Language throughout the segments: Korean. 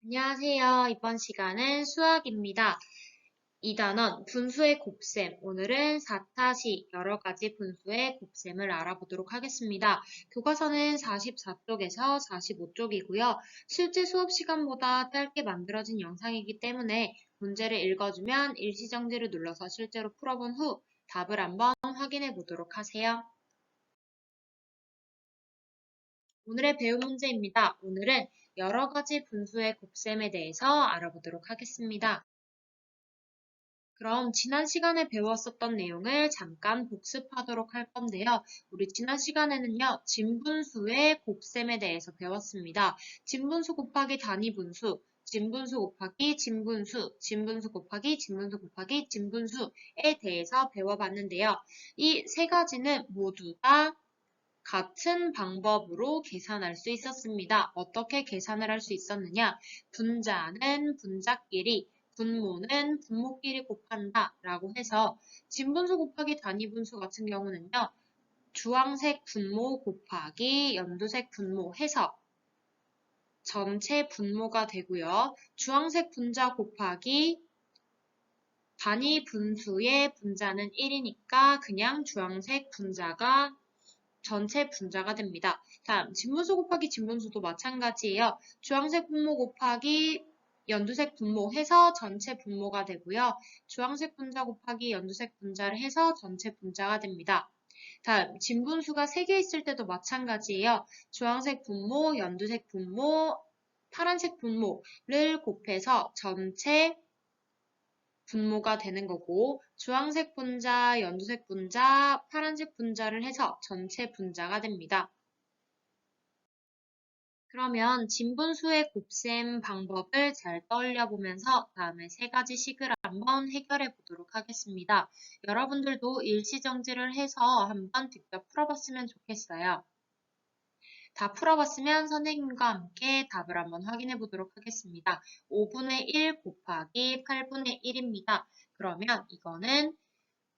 안녕하세요. 이번 시간은 수학입니다. 2단원 분수의 곱셈. 오늘은 4타시 여러 가지 분수의 곱셈을 알아보도록 하겠습니다. 교과서는 44쪽에서 45쪽이고요. 실제 수업 시간보다 짧게 만들어진 영상이기 때문에 문제를 읽어주면 일시정지를 눌러서 실제로 풀어본 후 답을 한번 확인해 보도록 하세요. 오늘의 배움 문제입니다. 오늘은 여러 가지 분수의 곱셈에 대해서 알아보도록 하겠습니다. 그럼 지난 시간에 배웠었던 내용을 잠깐 복습하도록 할 건데요. 우리 지난 시간에는요, 진분수의 곱셈에 대해서 배웠습니다. 진분수 곱하기 단위분수, 진분수 곱하기 진분수, 진분수 곱하기 진분수 곱하기 진분수에 대해서 배워봤는데요. 이 세 가지는 모두 다 같은 방법으로 계산할 수 있었습니다. 어떻게 계산을 할 수 있었느냐? 분자는 분자끼리, 분모는 분모끼리 곱한다 라고 해서 진분수 곱하기 단위분수 같은 경우는요. 주황색 분모 곱하기 연두색 분모 해서 전체 분모가 되고요. 주황색 분자 곱하기 단위 분수의 분자는 1이니까 그냥 주황색 분자가 전체 분자가 됩니다. 다음 진분수 곱하기 진분수도 마찬가지예요. 주황색 분모 곱하기 연두색 분모 해서 전체 분모가 되고요. 주황색 분자 곱하기 연두색 분자를 해서 전체 분자가 됩니다. 다음 진분수가 3개 있을 때도 마찬가지예요. 주황색 분모, 연두색 분모, 파란색 분모를 곱해서 전체 분모가 되는 거고 주황색 분자, 연두색 분자, 파란색 분자를 해서 전체 분자가 됩니다. 그러면 진분수의 곱셈 방법을 잘 떠올려 보면서 다음에 세 가지 식을 한번 해결해 보도록 하겠습니다. 여러분들도 일시정지를 해서 한번 직접 풀어봤으면 좋겠어요. 다 풀어봤으면 선생님과 함께 답을 한번 확인해 보도록 하겠습니다. 5분의 1 곱하기 8분의 1입니다. 그러면 이거는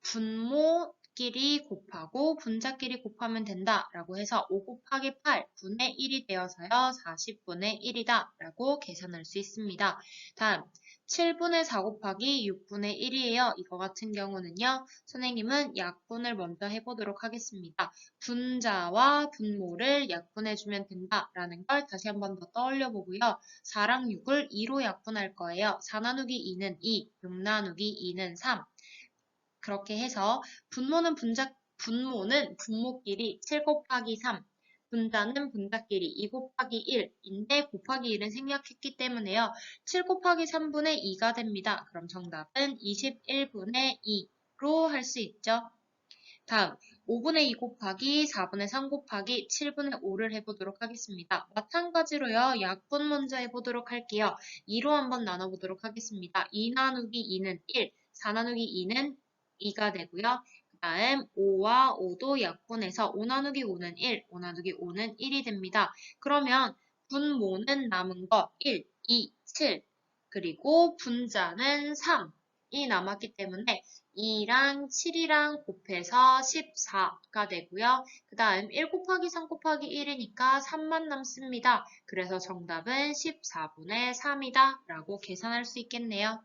분모끼리 곱하고 분자끼리 곱하면 된다라고 해서 5 곱하기 8, 분의 1이 되어서요. 40분의 1이다 라고 계산할 수 있습니다. 다음 7분의 4 곱하기 6분의 1이에요. 이거 같은 경우는요. 선생님은 약분을 먼저 해보도록 하겠습니다. 분자와 분모를 약분해주면 된다라는 걸 다시 한 번 더 떠올려 보고요. 4랑 6을 2로 약분할 거예요. 4 나누기 2는 2, 6 나누기 2는 3. 그렇게 해서 분모는 분모끼리 7 곱하기 3, 분자는 분자끼리 2 곱하기 1인데 곱하기 1은 생략했기 때문에요. 7 곱하기 3분의 2가 됩니다. 그럼 정답은 21분의 2로 할 수 있죠. 다음 5분의 2 곱하기 4분의 3 곱하기 7분의 5를 해보도록 하겠습니다. 마찬가지로요. 약분 먼저 해보도록 할게요. 2로 한번 나눠보도록 하겠습니다. 2 나누기 2는 1, 4 나누기 2는 2가 되고요. 그 다음 5와 5도 약분해서 5 나누기 5는 1, 5 나누기 5는 1이 됩니다. 그러면 분모는 남은 거 1, 2, 7 그리고 분자는 3이 남았기 때문에 2랑 7이랑 곱해서 14가 되고요. 그 다음 1 곱하기 3 곱하기 1이니까 3만 남습니다. 그래서 정답은 14분의 3이다 라고 계산할 수 있겠네요.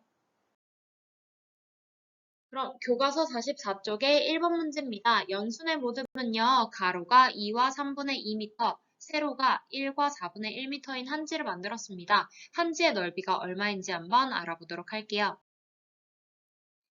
그럼 교과서 44쪽의 1번 문제입니다. 연순의 모듬은요. 가로가 2와 3분의 2m, 세로가 1과 4분의 1m인 한지를 만들었습니다. 한지의 넓이가 얼마인지 한번 알아보도록 할게요.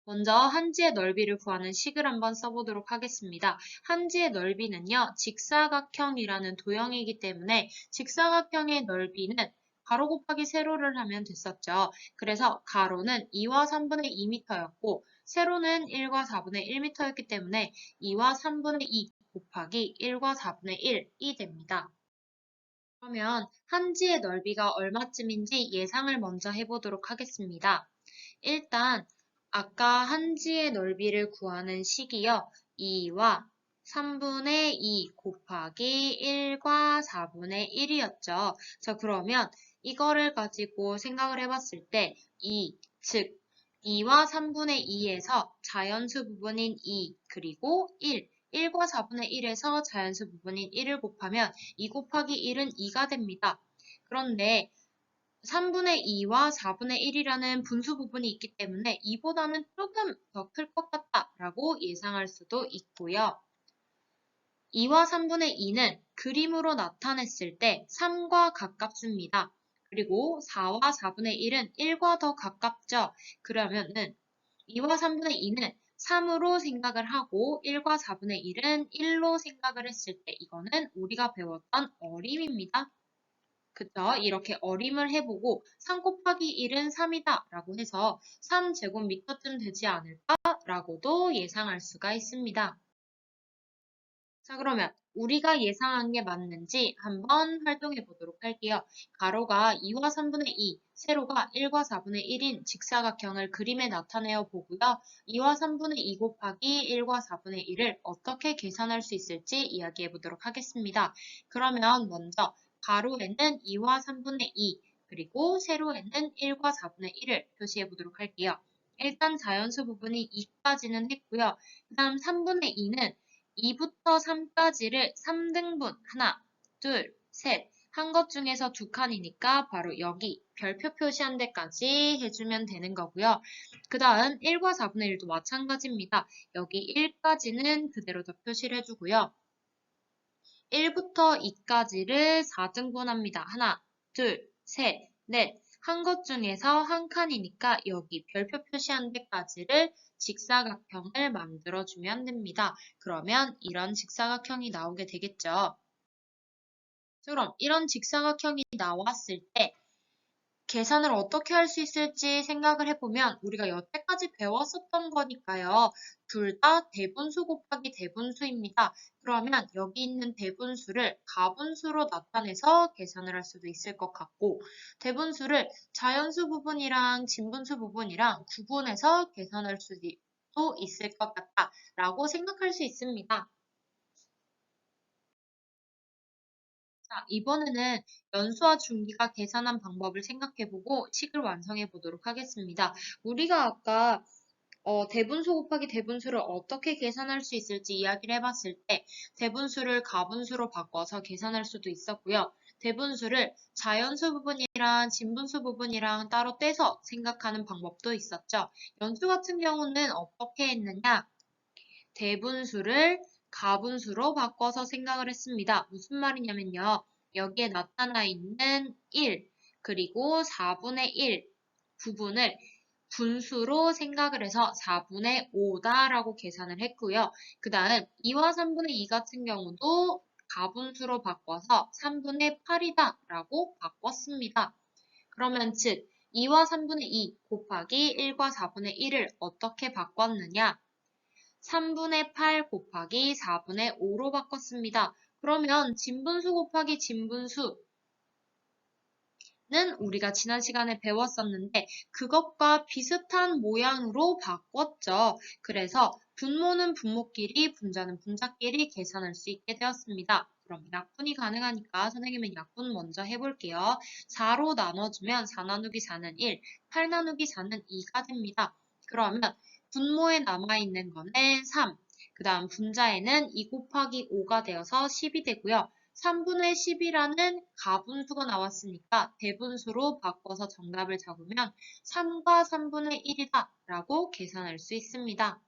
먼저 한지의 넓이를 구하는 식을 한번 써보도록 하겠습니다. 한지의 넓이는요, 직사각형이라는 도형이기 때문에 직사각형의 넓이는 가로 곱하기 세로를 하면 됐었죠. 그래서 가로는 2와 3분의 2m였고 세로는 1과 4분의 1m였기 때문에 2와 3분의 2 곱하기 1과 4분의 1이 됩니다. 그러면 한지의 넓이가 얼마쯤인지 예상을 먼저 해보도록 하겠습니다. 일단 아까 한지의 넓이를 구하는 식이요. 2와 3분의 2 곱하기 1과 4분의 1이었죠. 자, 그러면 이거를 가지고 생각을 해봤을 때 2, 즉 2와 3분의 2에서 자연수 부분인 2 그리고 1과 4분의 1에서 자연수 부분인 1을 곱하면 2 곱하기 1은 2가 됩니다. 그런데 3분의 2와 4분의 1이라는 분수 부분이 있기 때문에 2보다는 조금 더 클 것 같다라고 예상할 수도 있고요. 2와 3분의 2는 그림으로 나타냈을 때 3과 가깝습니다. 그리고 4와 4분의 1은 1과 더 가깝죠. 그러면은 2와 3분의 2는 3으로 생각을 하고 1과 4분의 1은 1로 생각을 했을 때 이거는 우리가 배웠던 어림입니다. 그쵸? 이렇게 어림을 해보고 3 곱하기 1은 3이다 라고 해서 3제곱미터쯤 되지 않을까 라고도 예상할 수가 있습니다. 자, 그러면 우리가 예상한 게 맞는지 한번 활동해 보도록 할게요. 가로가 2와 3분의 2, 세로가 1과 4분의 1인 직사각형을 그림에 나타내어 보고요. 2와 3분의 2 곱하기 1과 4분의 1을 어떻게 계산할 수 있을지 이야기해 보도록 하겠습니다. 그러면 먼저 가로에는 2와 3분의 2, 그리고 세로에는 1과 4분의 1을 표시해 보도록 할게요. 일단 자연수 부분이 2까지는 했고요. 그 다음 3분의 2는 2부터 3까지를 3등분, 하나, 둘, 셋, 한 것 중에서 두 칸이니까 바로 여기 별표 표시한 데까지 해주면 되는 거고요. 그 다음 1과 4분의 1도 마찬가지입니다. 여기 1까지는 그대로 더 표시를 해주고요. 1부터 2까지를 4등분합니다. 하나, 둘, 셋, 넷. 한 것 중에서 한 칸이니까 여기 별표 표시한 데까지를 직사각형을 만들어주면 됩니다. 그러면 이런 직사각형이 나오게 되겠죠. 그럼 이런 직사각형이 나왔을 때 계산을 어떻게 할 수 있을지 생각을 해보면 우리가 여태까지 배웠었던 거니까요. 둘 다 대분수 곱하기 대분수입니다. 그러면 여기 있는 대분수를 가분수로 나타내서 계산을 할 수도 있을 것 같고 대분수를 자연수 부분이랑 진분수 부분이랑 구분해서 계산할 수도 있을 것 같다라고 생각할 수 있습니다. 자, 이번에는 연수와 중기가 계산한 방법을 생각해보고 식을 완성해 보도록 하겠습니다. 우리가 아까 대분수 곱하기 대분수를 어떻게 계산할 수 있을지 이야기를 해봤을 때 대분수를 가분수로 바꿔서 계산할 수도 있었고요. 대분수를 자연수 부분이랑 진분수 부분이랑 따로 떼서 생각하는 방법도 있었죠. 연수 같은 경우는 어떻게 했느냐? 대분수를 가분수로 바꿔서 생각을 했습니다. 무슨 말이냐면요. 여기에 나타나 있는 1, 그리고 4분의 1 부분을 분수로 생각을 해서 4분의 5다라고 계산을 했고요. 그 다음 2와 3분의 2 같은 경우도 가분수로 바꿔서 3분의 8이다 라고 바꿨습니다. 그러면 즉 2와 3분의 2 곱하기 1과 4분의 1을 어떻게 바꿨느냐? 3분의 8 곱하기 4분의 5로 바꿨습니다. 그러면 진분수 곱하기 진분수는 우리가 지난 시간에 배웠었는데 그것과 비슷한 모양으로 바꿨죠. 그래서 분모는 분모끼리, 분자는 분자끼리 계산할 수 있게 되었습니다. 그럼 약분이 가능하니까 선생님은 약분 먼저 해볼게요. 4로 나눠주면 4 나누기 4는 1, 8 나누기 4는 2가 됩니다. 그러면 분모에 남아있는 거는 3, 그 다음 분자에는 2 곱하기 5가 되어서 10이 되고요. 3분의 10이라는 가분수가 나왔으니까 대분수로 바꿔서 정답을 잡으면 3과 3분의 1이다 라고 계산할 수 있습니다.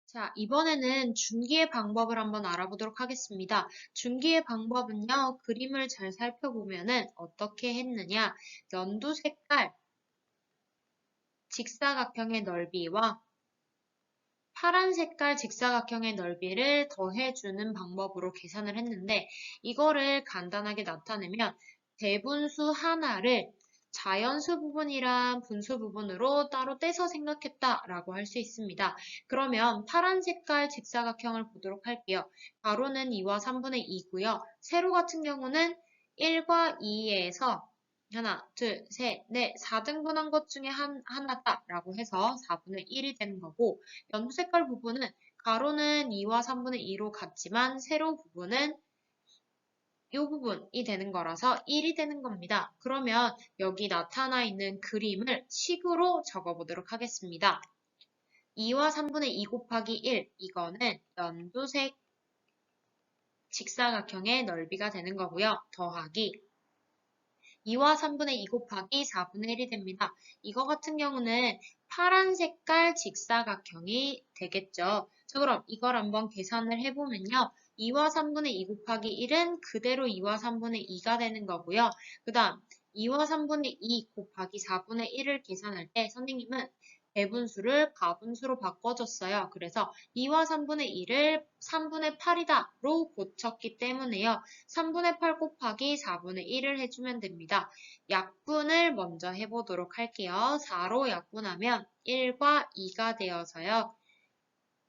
자, 이번에는 준기의 방법을 한번 알아보도록 하겠습니다. 준기의 방법은요, 그림을 잘 살펴보면은 어떻게 했느냐, 연두 색깔 직사각형의 넓이와 파란 색깔 직사각형의 넓이를 더해주는 방법으로 계산을 했는데 이거를 간단하게 나타내면 대분수 하나를 자연수 부분이랑 분수 부분으로 따로 떼서 생각했다라고 할 수 있습니다. 그러면 파란 색깔 직사각형을 보도록 할게요. 가로는 2와 3분의 2고요. 세로 같은 경우는 1과 2에서 하나, 둘, 셋, 넷, 4등분한 것 중에 하나다라고 해서 4분의 1이 되는 거고 연두 색깔 부분은 가로는 2와 3분의 2로 같지만 세로 부분은 이 부분이 되는 거라서 1이 되는 겁니다. 그러면 여기 나타나 있는 그림을 식으로 적어보도록 하겠습니다. 2와 3분의 2 곱하기 1 이거는 연두색 직사각형의 넓이가 되는 거고요. 더하기 2와 3분의 2 곱하기 4분의 1이 됩니다. 이거 같은 경우는 파란 색깔 직사각형이 되겠죠. 자, 그럼 이걸 한번 계산을 해보면요. 2와 3분의 2 곱하기 1은 그대로 2와 3분의 2가 되는 거고요. 그 다음 2와 3분의 2 곱하기 4분의 1을 계산할 때 선생님은 대분수를 가분수로 바꿔줬어요. 그래서 2와 3분의 2를 3분의 8이다로 고쳤기 때문에요. 3분의 8 곱하기 4분의 1을 해주면 됩니다. 약분을 먼저 해보도록 할게요. 4로 약분하면 1과 2가 되어서요.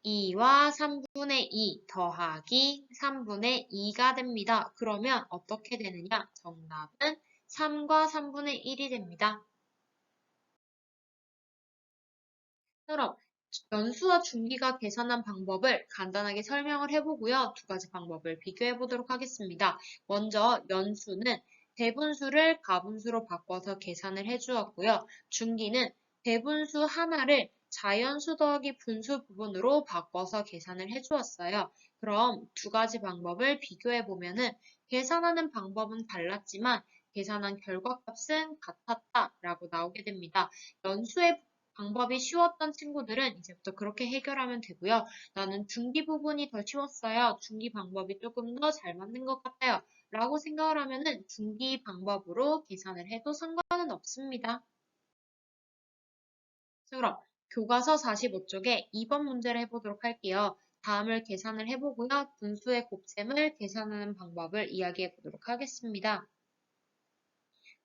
2와 3분의 2 더하기 3분의 2가 됩니다. 그러면 어떻게 되느냐? 정답은 3과 3분의 1이 됩니다. 그럼 연수와 중기가 계산한 방법을 간단하게 설명을 해보고요. 두 가지 방법을 비교해 보도록 하겠습니다. 먼저 연수는 대분수를 가분수로 바꿔서 계산을 해주었고요. 중기는 대분수 하나를 자연수 더하기 분수 부분으로 바꿔서 계산을 해주었어요. 그럼 두 가지 방법을 비교해 보면은 계산하는 방법은 달랐지만 계산한 결과값은 같았다라고 나오게 됩니다. 연수의 방법이 쉬웠던 친구들은 이제부터 그렇게 해결하면 되고요. 나는 중기 부분이 더 쉬웠어요. 중기 방법이 조금 더 잘 맞는 것 같아요. 라고 생각을 하면은 중기 방법으로 계산을 해도 상관은 없습니다. 자, 그럼 교과서 45쪽에 2번 문제를 해보도록 할게요. 다음을 계산을 해보고요. 분수의 곱셈을 계산하는 방법을 이야기해 보도록 하겠습니다.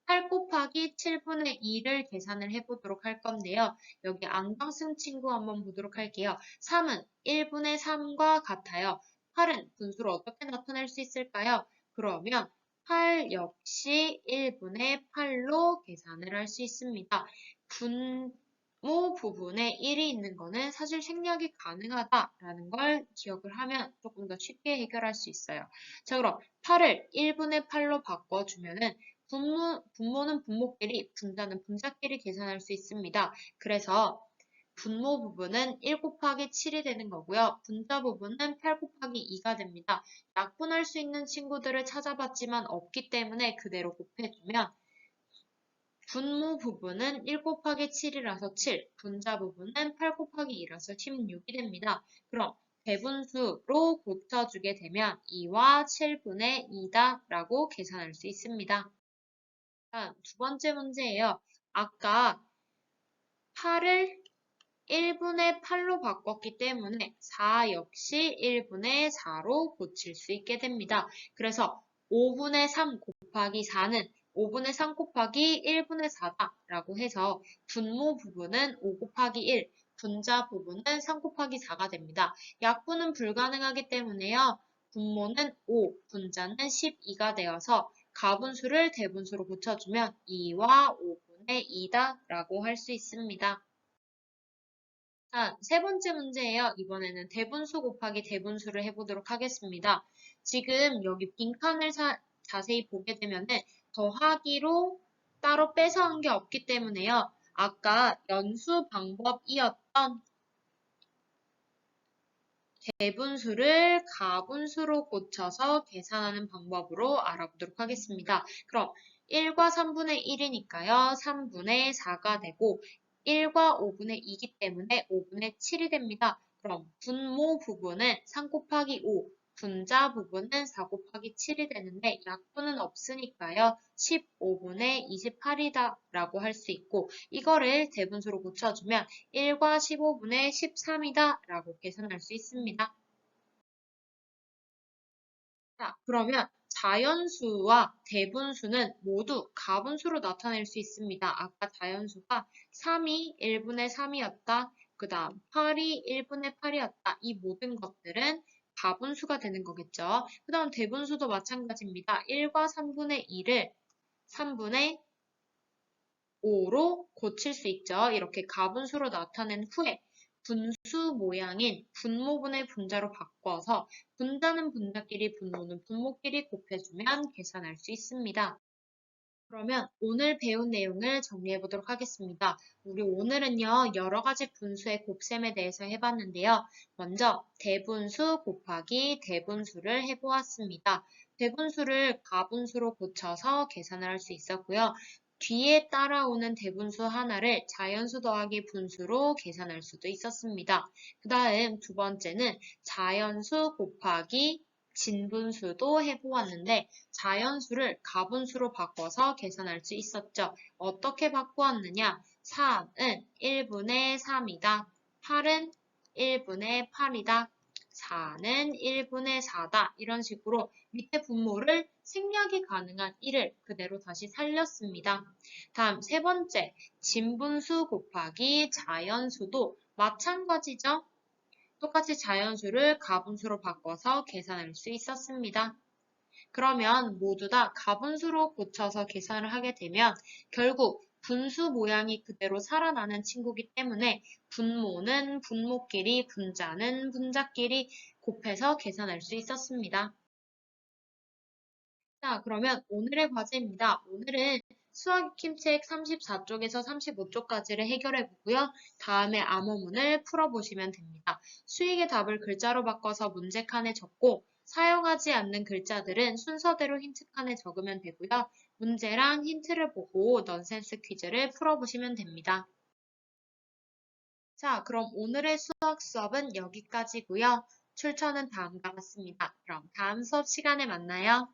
8 곱하기 7분의 2를 계산을 해보도록 할 건데요. 여기 안경 쓴 친구 한번 보도록 할게요. 3은 1분의 3과 같아요. 8은 분수를 어떻게 나타낼 수 있을까요? 그러면 8 역시 1분의 8로 계산을 할 수 있습니다. 분모 부분에 1이 있는 거는 사실 생략이 가능하다라는 걸 기억을 하면 조금 더 쉽게 해결할 수 있어요. 자, 그럼 8을 1분의 8로 바꿔주면은 분모는 분모끼리, 분자는 분자끼리 계산할 수 있습니다. 그래서 분모 부분은 1 곱하기 7이 되는 거고요. 분자 부분은 8 곱하기 2가 됩니다. 약분할 수 있는 친구들을 찾아봤지만 없기 때문에 그대로 곱해주면 분모 부분은 1 곱하기 7이라서 7, 분자 부분은 8 곱하기 2라서 16이 됩니다. 그럼 대분수로 고쳐주게 되면 2와 7분의 2다 라고 계산할 수 있습니다. 두 번째 문제예요. 아까 8을 1분의 8로 바꿨기 때문에 4 역시 1분의 4로 고칠 수 있게 됩니다. 그래서 5분의 3 곱하기 4는 5분의 3 곱하기 1분의 4다라고 해서 분모 부분은 5 곱하기 1, 분자 부분은 3 곱하기 4가 됩니다. 약분은 불가능하기 때문에요. 분모는 5, 분자는 12가 되어서 가분수를 대분수로 고쳐주면 2와 5분의 2다 라고 할 수 있습니다. 자, 세 번째 문제예요. 이번에는 대분수 곱하기 대분수를 해보도록 하겠습니다. 지금 여기 빈칸을 자세히 보게 되면은 더하기로 따로 빼서 한 게 없기 때문에요. 아까 연수 방법이었던 대분수를 가분수로 고쳐서 계산하는 방법으로 알아보도록 하겠습니다. 그럼 1과 3분의 1이니까요. 3분의 4가 되고 1과 5분의 2이기 때문에 5분의 7이 됩니다. 그럼 분모 부분은 3 곱하기 5, 분자 부분은 4 곱하기 7이 되는데 약분은 없으니까요. 15분의 28이다 라고 할 수 있고 이거를 대분수로 고쳐주면 1과 15분의 13이다 라고 계산할 수 있습니다. 자, 그러면 자연수와 대분수는 모두 가분수로 나타낼 수 있습니다. 아까 자연수가 3이 1분의 3이었다. 그 다음 8이 1분의 8이었다. 이 모든 것들은 가분수가 되는 거겠죠. 그 다음 대분수도 마찬가지입니다. 1과 3분의 2를 3분의 5로 고칠 수 있죠. 이렇게 가분수로 나타낸 후에 분수 모양인 분모분의 분자로 바꿔서 분자는 분자끼리 분모는 분모끼리 곱해주면 계산할 수 있습니다. 그러면 오늘 배운 내용을 정리해 보도록 하겠습니다. 우리 오늘은요, 여러 가지 분수의 곱셈에 대해서 해봤는데요. 먼저 대분수 곱하기 대분수를 해보았습니다. 대분수를 가분수로 고쳐서 계산을 할 수 있었고요. 뒤에 따라오는 대분수 하나를 자연수 더하기 분수로 계산할 수도 있었습니다. 그 다음 두 번째는 자연수 곱하기 진분수도 해보았는데 자연수를 가분수로 바꿔서 계산할 수 있었죠. 어떻게 바꾸었느냐? 3은 1분의 3이다. 8은 1분의 8이다. 4는 1분의 4다. 이런 식으로 밑에 분모를 생략이 가능한 1을 그대로 다시 살렸습니다. 다음 세 번째, 진분수 곱하기 자연수도 마찬가지죠. 똑같이 자연수를 가분수로 바꿔서 계산할 수 있었습니다. 그러면 모두 다 가분수로 고쳐서 계산을 하게 되면 결국 분수 모양이 그대로 살아나는 친구이기 때문에 분모는 분모끼리, 분자는 분자끼리 곱해서 계산할 수 있었습니다. 자, 그러면 오늘의 과제입니다. 오늘은 수학 익힘책 34쪽에서 35쪽까지를 해결해 보고요. 다음에 암호문을 풀어보시면 됩니다. 수익의 답을 글자로 바꿔서 문제칸에 적고 사용하지 않는 글자들은 순서대로 힌트칸에 적으면 되고요. 문제랑 힌트를 보고 넌센스 퀴즈를 풀어보시면 됩니다. 자, 그럼 오늘의 수학 수업은 여기까지고요. 출처는 다음과 같습니다. 그럼 다음 수업 시간에 만나요.